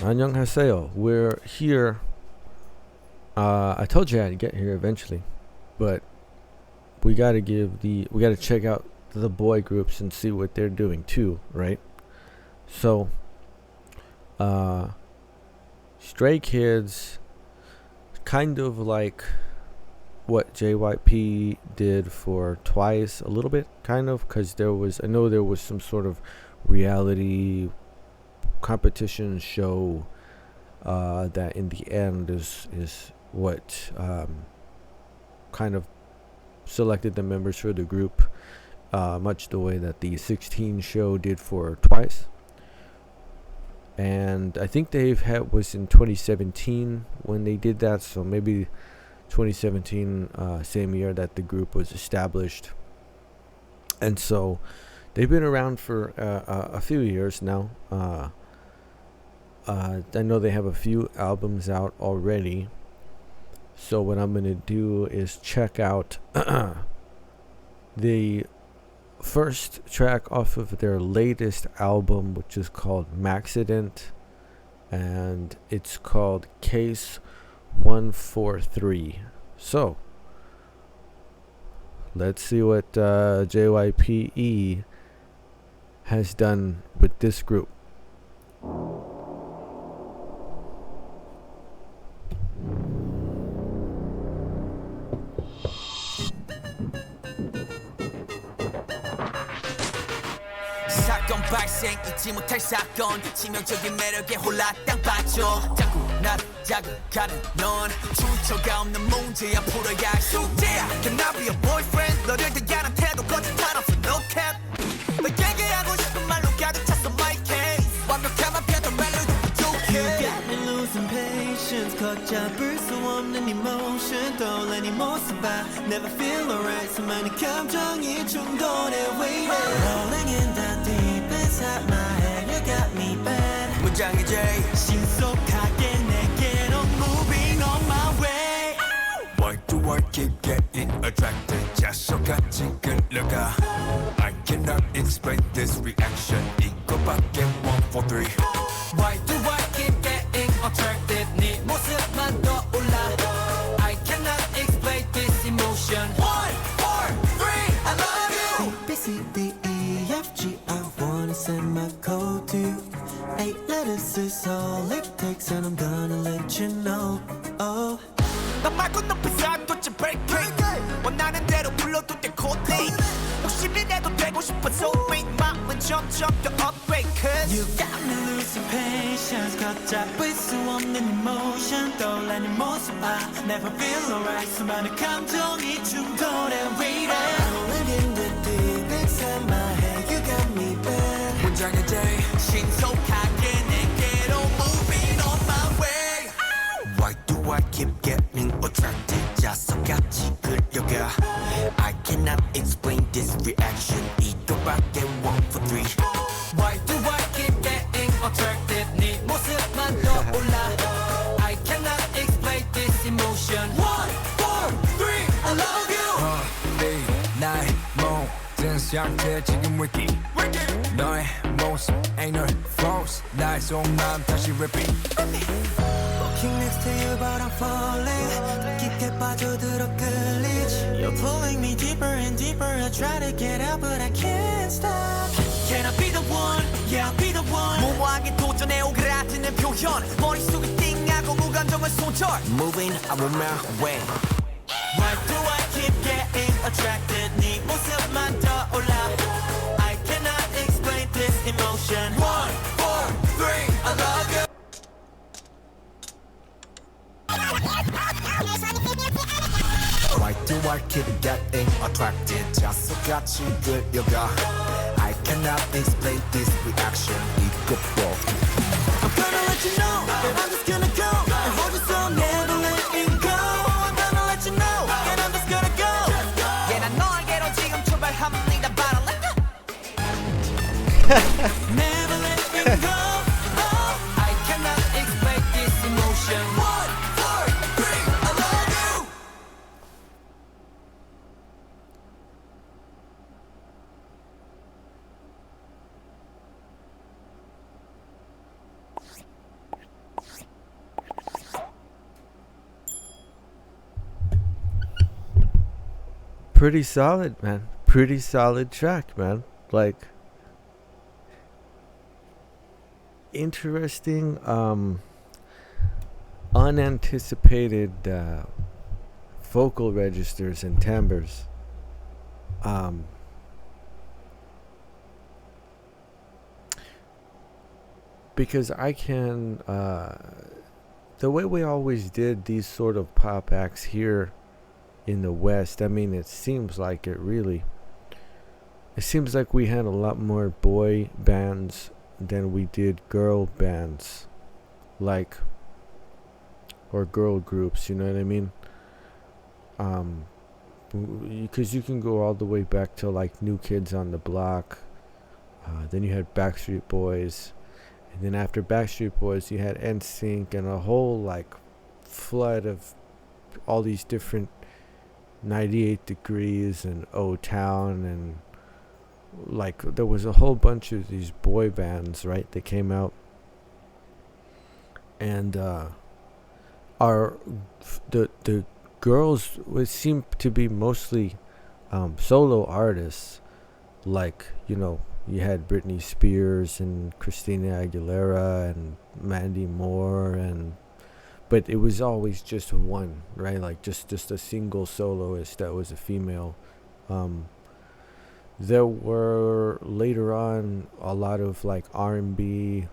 안녕하세요. We're here. I told you I'd get here eventually, but we gotta check out the boy groups and see what they're doing too, right? So, Stray Kids, kind of like what JYPE did for Twice, a little bit, kind of, because I know there was some sort of reality competition show that in the end is what kind of selected the members for the group, much the way that the 16 show did for Twice. And I think was in 2017 when they did that, so maybe 2017, same year that the group was established. And so they've been around for a few years now. I know they have a few albums out already. So what I'm going to do is check out the first track off of their latest album, which is called Maxident, and it's called Case 143. So let's see what JYPE has done with this group. 사건 발생 잊지 못할 사건 치명적인 매력에 홀라 땅 빠져 자꾸 나를 자극하는 넌 출처가 없는 문제야 풀어야 할 숙제야 Can I be your boyfriend 너를 대하는 태도 거짓말 없어 no cap 너에게 하고 싶은 말로 가득 찼어 my case 완벽한 편한 말로도 부족해 You got me losing patience 걷잡을 수 없는 emotion 떠올리니 모습 봐 Never feel alright 수많은 감정이 충돌해 waiting Rolling in the deep inside my head You got me bad 문장의 J 신속하게 내게로 moving on my way Why do I keep getting attracted 자석같이 끌려가 I cannot explain this reaction 이거밖에 1, 4, 3 Why do I keep getting attracted 네 모습만 떠올라 I cannot explain this emotion 1, 4, 3 I love you A, B, C, D, E, F, G I wanna send my code to you 8 letters is all it takes and I'm gonna let you know Oh 너 말고 높은 사도쯤 break 원하는 대로 불러도 돼 코딩 욕심이라도 되고 싶어 soulmate 마음은 점점 더 upgrade Cause You got me losing patience 걷잡을 수 없는 emotion 떠올리는 모습 봐 Never feel alright 수많은 감정이 충돌해 waiting Rolling in the deep inside my head You got me bad 문장의 J 신속하게 내게로 moving on my way Why do I keep getting attracted 자석같이 끌려가 I cannot explain this reaction 이거밖에 1, 4, 3 Why do I keep getting attracted 네 모습만 떠올라 I cannot explain this emotion 1, 4, 3 I love you 이 나의 모든 상태 지금 wiki 너의 모습 ain't no false 나의 속마음 다시 repeat Walking next to you but I'm falling 깊게 빠져들어 끌리지 You're pulling me deeper and deeper I try to get out but I can't stop Can I be the one? Yeah I'll be the one 무모하게 도전해 오그라드는 표현 머릿속에 띵하고 무감정은 손절 Moving I'm on my way Why do I keep getting attracted 네 모습만 떠올라 I cannot explain this emotion 1, 4, 3 I love you Why do I keep getting attracted 자석같이 끌려가 I cannot explain this reaction 이것도 I'm gonna let you know that I'm just gonna go and hold you so never letting go I'm gonna let you know that I'm just gonna go Yeah 난 너에게로 지금 출발합니다 But I like that Never letting go oh. I cannot explain this emotion 1, 4, 3 I love you pretty solid, man. Pretty solid track, man. Like, interesting, unanticipated vocal registers and timbres. Because I can, the way we always did these sort of pop acts here in the West, I mean, it seems like it seems like we had a lot more boy bands than we did girl bands, like, or girl groups, you know what I mean? Because you can go all the way back to like New Kids on the Block, then you had Backstreet Boys, and then after Backstreet Boys you had NSYNC, and a whole like flood of all these different 98 Degrees and O-Town, and like there was a whole bunch of these boy bands, right, that came out. And the girls would seem to be mostly solo artists, like, you know, you had Britney Spears and Christina Aguilera and Mandy Moore, but it was always just one, right? Like just a single soloist that was a female. There were later on a lot of like R&B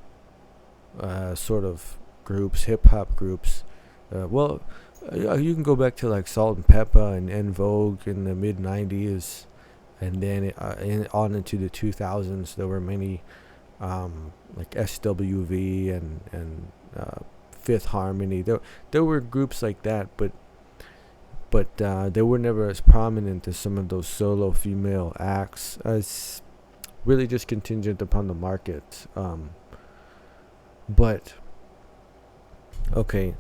sort of groups, hip hop groups. You can go back to like Salt and Peppa and En Vogue in the mid 90s, and then on into the 2000s there were many like SWV and Fifth Harmony. There were groups like that, but they were never as prominent as some of those solo female acts, as really just contingent upon the market. But okay,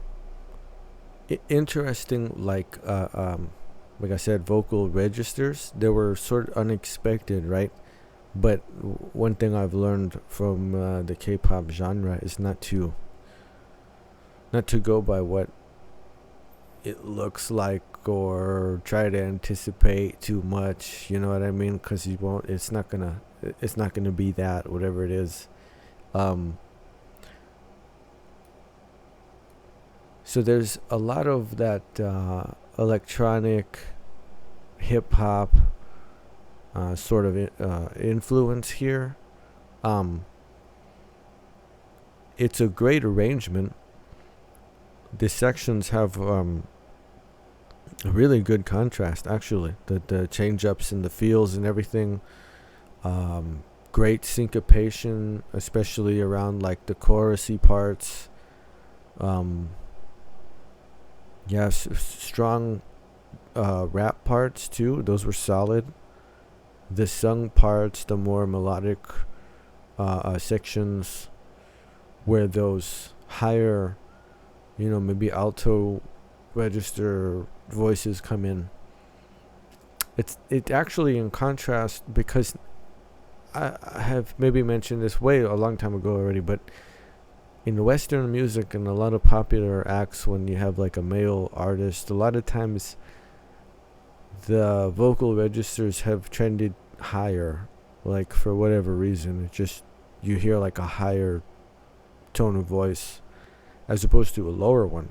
interesting, like I said, vocal registers, they were sort of unexpected, right? But one thing I've learned from the K-pop genre is not to go by what it looks like or try to anticipate too much, you know what I mean? Because you won't. It's not gonna be that, whatever it is. So there's a lot of that electronic hip hop sort of influence here. It's a great arrangement. The sections have a really good contrast, actually. The change ups and the feels and everything. Great syncopation, especially around like the chorusy parts. Strong rap parts too. Those were solid. The sung parts, the more melodic sections, where those higher, you know, maybe alto register voices come in. It actually in contrast, because I have maybe mentioned this a long time ago already, but in Western music and a lot of popular acts, when you have like a male artist, a lot of times the vocal registers have trended higher, like for whatever reason. It just, you hear like a higher tone of voice as opposed to a lower one.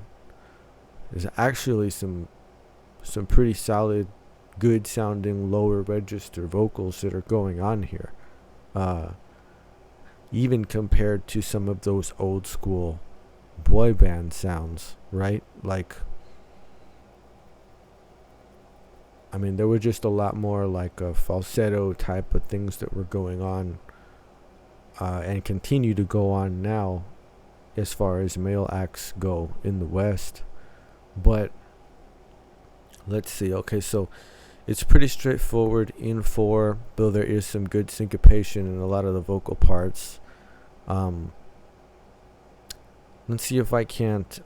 There's actually some pretty solid, good sounding lower register vocals that are going on here, even compared to some of those old school boy band sounds, right? Like, I mean, there were just a lot more like a falsetto type of things that were going on, and continue to go on now as far as male acts go in the West. But let's see. Okay, so it's pretty straightforward in 4, though there is some good syncopation in a lot of the vocal parts. Let's see if I can't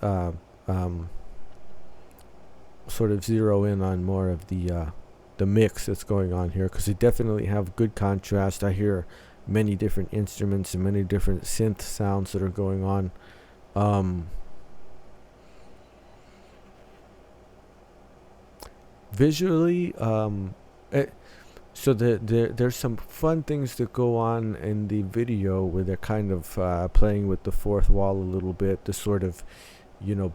sort of zero in on more of the mix that's going on here, because they definitely have good contrast. I hear many different instruments and many different synth sounds that are going on. visually, so there's some fun things that go on in the video where they're kind of playing with the fourth wall a little bit, the sort of,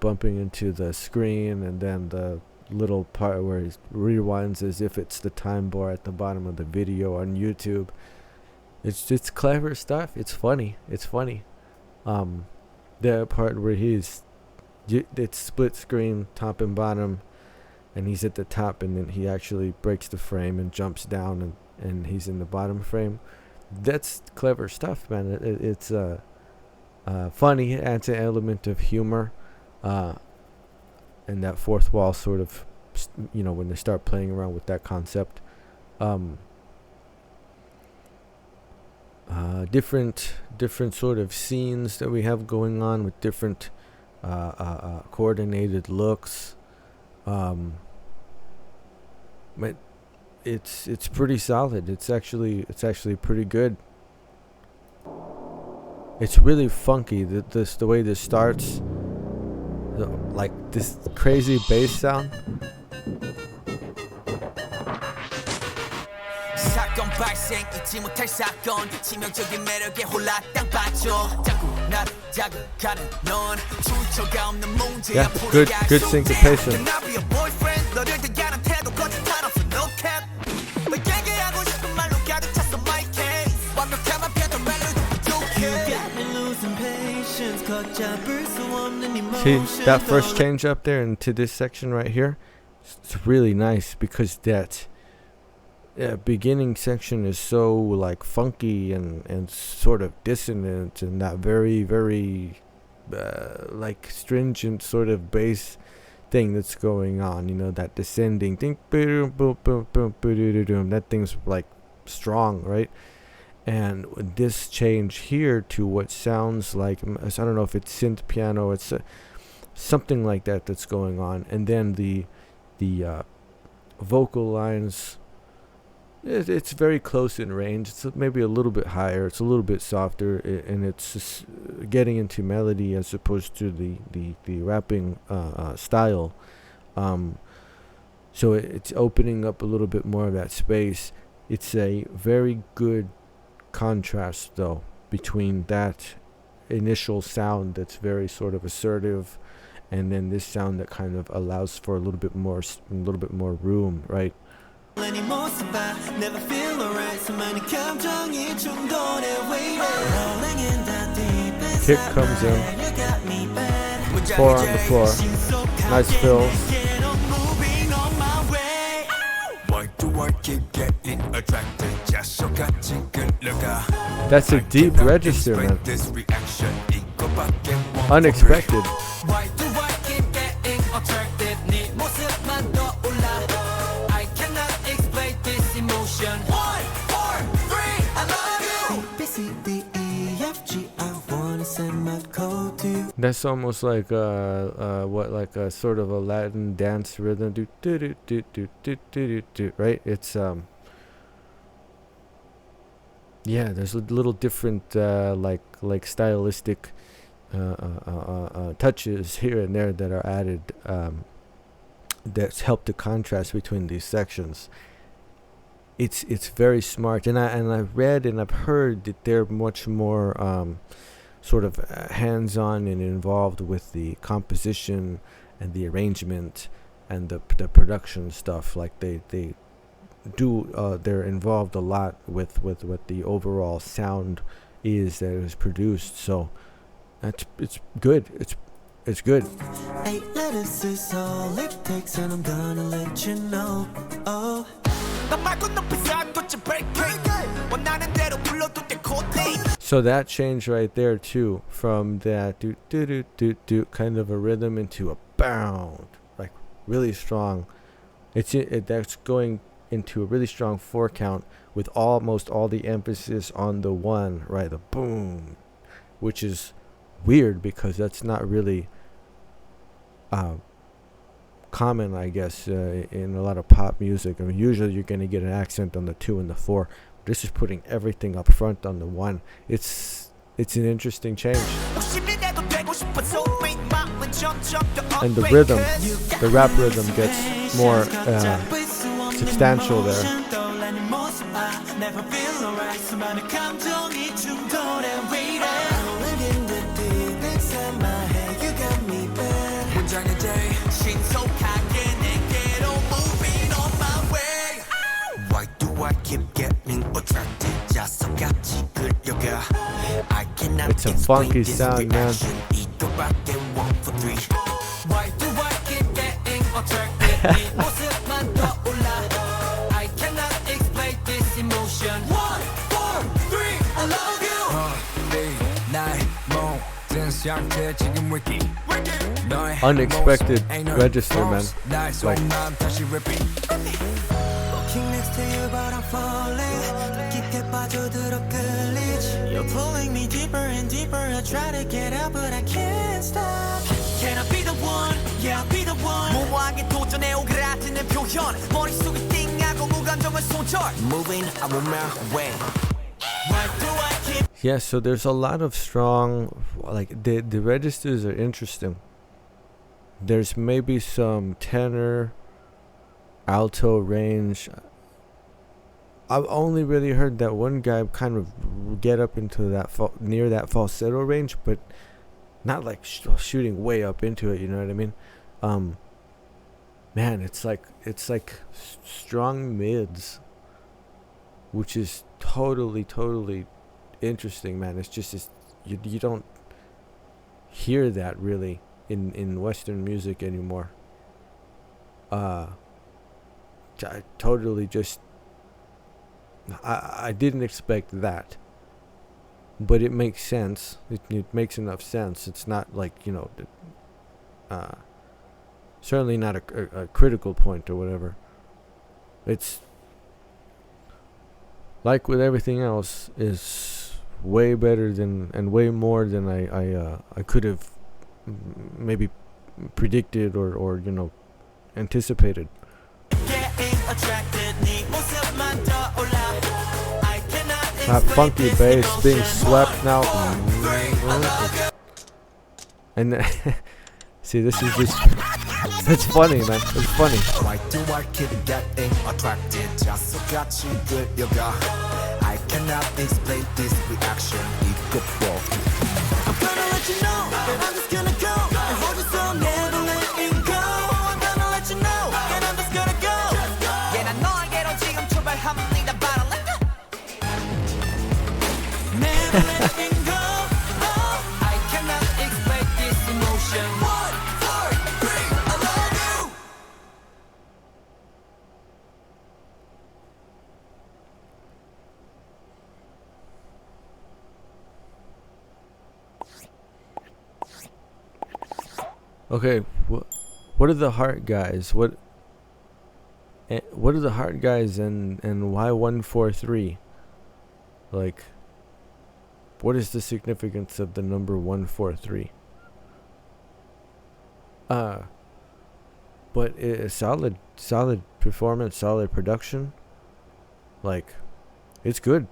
bumping into the screen, and then the little part where it rewinds as if it's the time bar at the bottom of the video on YouTube. It's clever stuff. It's funny. The part where it's split screen, top and bottom, and he's at the top, and then he actually breaks the frame and jumps down, and he's in the bottom frame. That's clever stuff, man. It's funny. It adds an element of humor, and that fourth wall sort of, when they start playing around with that concept. Different sort of scenes that we have going on with different coordinated looks. But it's pretty solid. It's actually pretty good. It's really funky. The way this starts, like this crazy bass sound. 사건 발생 잊지 못할 사건 치명적인 매력에 홀라 땅 빠져 자꾸 나를 자극하는 넌 출처가 없는 문제야. Good syncopation. 나비의 boyfriend 너를 대하는 태도 거짓말 없어 no cap 너 얘기하고 싶은 말로 가득 찼어 my case 완벽함만 펴도 멜로디 부족해. See that first change up there into this section right here? It's really nice because that beginning section is so like funky and sort of dissonant, and that very like stringent sort of bass thing that's going on, that descending thing, that thing's like strong, right? And this change here to what sounds like, I don't know if it's synth piano, it's something like that's going on, and then the vocal lines, it's very close in range. It's maybe a little bit higher, it's a little bit softer, and it's just getting into melody as opposed to the rapping style. So it's opening up a little bit more of that space. It's a very good contrast though between that initial sound that's very sort of assertive, and then this sound that kind of allows for a little bit more room, right? Kick comes in, 4 on the floor, nice fills. That's a deep register, man. Unexpected. That's almost like like a sort of a Latin dance rhythm, do do do do do do do do, right? It's there's a little different like stylistic touches here and there that are added that's helped the contrast between these sections. It's very smart, and I've read and I've heard that they're much more sort of hands-on and involved with the composition and the arrangement and the production stuff. Like they do they're involved a lot with what the overall sound is that is produced. So it's good. It's good. 8 letters is all it takes, and I'm gonna let you know. Oh. So that change right there too, from that do do do do do kind of a rhythm into a bound, like really strong. That's going into a really strong 4 count with almost all the emphasis on the 1, right? The boom, which is weird because that's not really common, I guess, in a lot of pop music. I mean, usually you're going to get an accent on the 2 and the 4. This is putting everything up front on the 1. It's an interesting change. And the rhythm, the rap rhythm gets more substantial there. Why do I keep getting attracted? 자석같이 끌려가. I cannot It's a explain funky this sound, man. reaction. 이거밖에 one for three. Why do I keep getting attracted? 네 모습만 떠올라. I cannot explain this emotion. 1, 4, 3, I love you. Unexpected register, man. Like, Walking next to you but I'm falling 더 깊게 빠져들어 끌리지 You're pulling me deeper and deeper I try to get out but I can't stop Can I be the one? Yeah, I'll be the one. 모호하게 도전해 오그라드는 표현. 머릿속에 띵하고 무감정은 손절. Moving, I'm on my way. Why do I keep yeah, so there's a lot of strong, like, the registers are interesting. There's maybe some tenor, alto range. I've only really heard that one guy kind of get up into that near that falsetto range, but not like shooting way up into it, you know what I mean? Man, it's like strong mids, which is totally interesting, man. It's just you don't hear that really in Western music anymore. I totally just I didn't expect that, but it makes sense. It makes enough sense. It's not like, you know, certainly not a critical point or whatever. It's like with everything else, is way better than and way more than I could have maybe predicted or you know, anticipated. Getting attracted 네 모습만 떠올라 I cannot That funky bass being swept now. And see, this is just it's funny, man. It's funny. Why do I keep getting attracted? 자석같이 끌려가. I cannot explain this reaction. 이거 I'm gonna let you know that I'm just gonna go and hold you so never letting go I'm gonna let you know and I'm just gonna go Yeah, 난 너에게로 지금 출발합니다. But let go. Never letting go I cannot explain this emotion. 1, 4, 3, I love you. Okay, what are the heart guys? What are the heart guys and why 143? Like, what is the significance of the number 143? But solid performance, solid production. Like, it's good.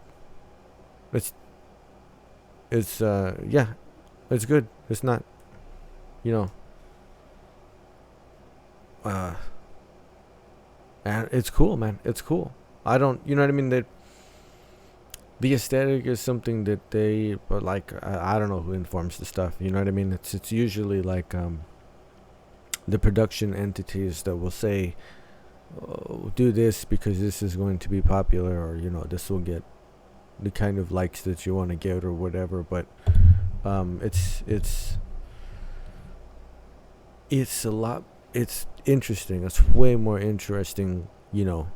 It's yeah, it's good. It's not, you know, and it's cool, man. It's cool. I don't, you know what I mean? That the aesthetic is something that they, but like, I don't know who informs the stuff. You know what I mean? It's usually like the production entities that will say, oh, do this because this is going to be popular, or you know, this will get the kind of likes that you want to get or whatever. But it's a lot. It's interesting. It's way more interesting, you know.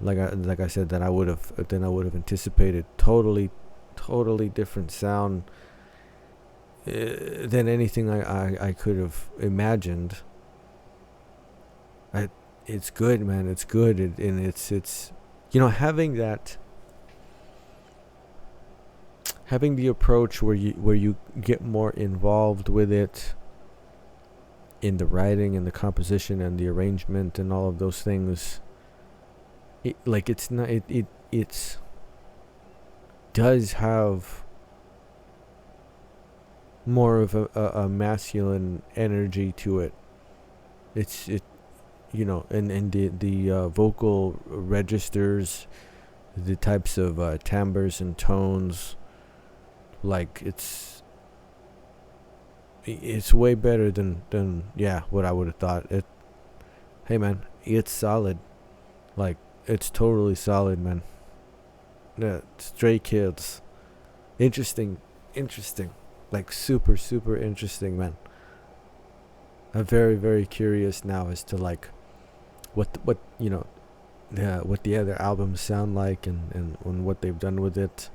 Like I said, than I would have anticipated. Totally different sound than anything I could have imagined. It's good, man. It's good, and it's you know, having the approach where you get more involved with it. In the writing and the composition and the arrangement and all of those things, it's does have more of a masculine energy to it. and the vocal registers, the types of timbres and tones, like it's way better than what I would have thought. Hey man, it's solid. Like, it's totally solid, man. Yeah, Stray Kids, interesting, like super interesting, man. I'm very, very curious now as to like what what the other albums sound like, and what they've done with it.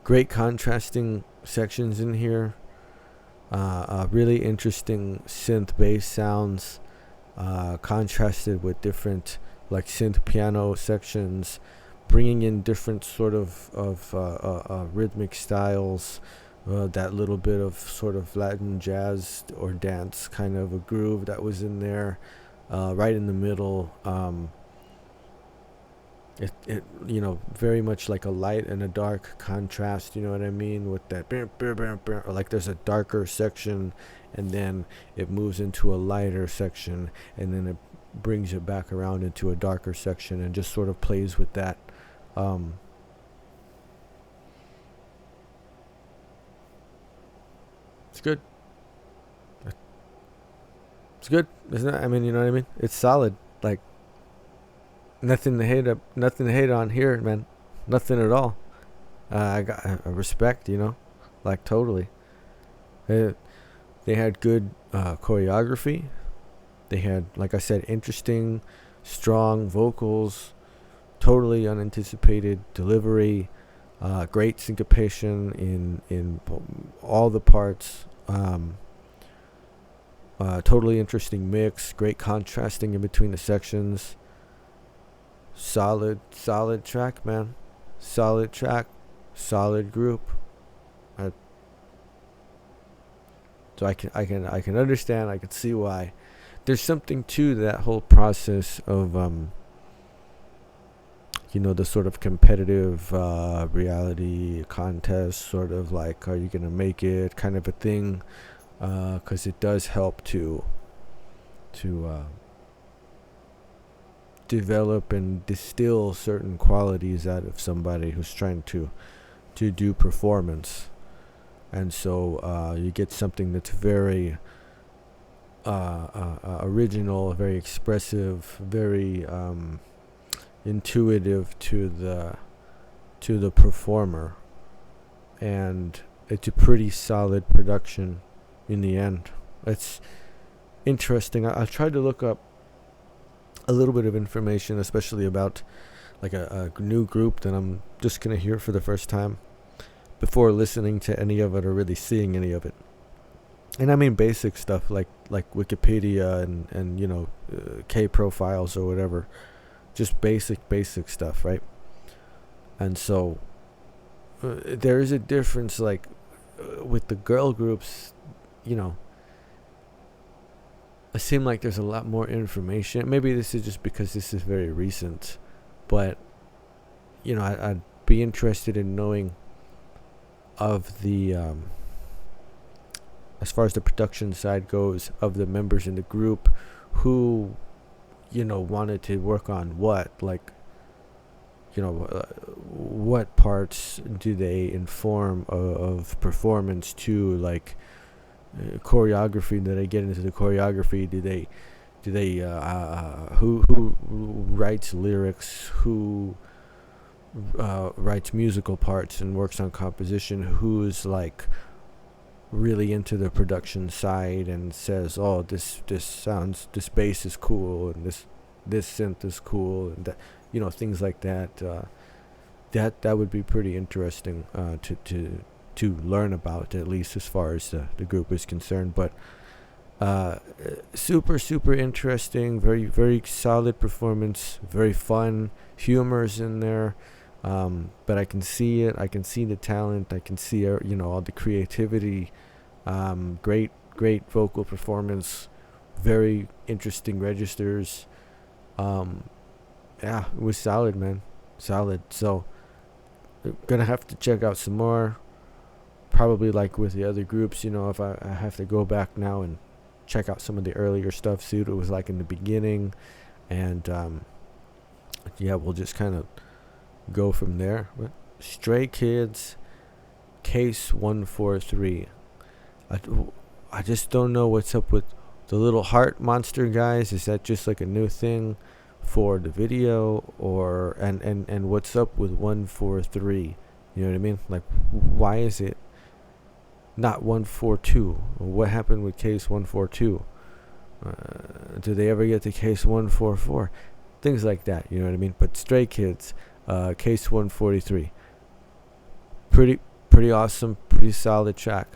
Great contrasting sections in here. Really interesting synth bass sounds, contrasted with different like synth piano sections, bringing in different sort of rhythmic styles. That little bit of sort of Latin jazz or dance kind of a groove that was in there, right in the middle. It very much like a light and a dark contrast, you know what I mean, with that or like there's a darker section and then it moves into a lighter section and then it brings it back around into a darker section and just sort of plays with that. It's good. It's good, isn't it? I mean, you know what I mean? It's solid. Like, nothing to hate on here, man. Nothing at all. I got respect, like totally. They had good choreography. They had, like I said, interesting, strong vocals, totally unanticipated delivery, great syncopation in all the parts. Totally interesting mix, great contrasting in between the sections. Solid track, man. Solid track, solid group. So I can understand. I can see why. There's something to that whole process of the sort of competitive reality contest, sort of like, are you gonna make it, kind of a thing, because it does help to develop and distill certain qualities out of somebody who's trying to do performance. And so you get something that's very original, very expressive, very intuitive to the performer, and it's a pretty solid production in the end. It's interesting. I tried to look up a little bit of information, especially about like a new group that I'm just gonna hear for the first time, before listening to any of it or really seeing any of it. And I mean basic stuff like Wikipedia and K profiles or whatever, just basic stuff, right? And so there is a difference, like with the girl groups, it seemed like there's a lot more information. Maybe this is just because this is very recent, but I'd be interested in knowing of the as far as the production side goes, of the members in the group who wanted to work on what, like what parts do they inform of performance to, like choreography. Do they get into the choreography? Do they who writes lyrics, who writes musical parts and works on composition, who's like really into the production side and says, oh, this bass is cool and this synth is cool, and that, things like that. That would be pretty interesting to learn about, at least as far as the group is concerned. But super interesting, very, very solid performance, very fun, humor's in there, but I can see it, I can see the talent, I can see all the creativity, great vocal performance, very interesting registers. It was solid, man, solid. So gonna have to check out some more, probably like with the other groups, if I have to go back now and check out some of the earlier stuff, see what it was like in the beginning, and yeah, we'll just kind of go from there. But Stray Kids, Case 143. I just don't know what's up with the little heart monster guys. Is that just like a new thing for the video, or and what's up with 143? You know what I mean? Like, why is it not 142? What happened with case 142? Do they ever get to case 144? Things like that, you know what I mean? But Stray Kids, case 143. Pretty awesome, pretty solid track.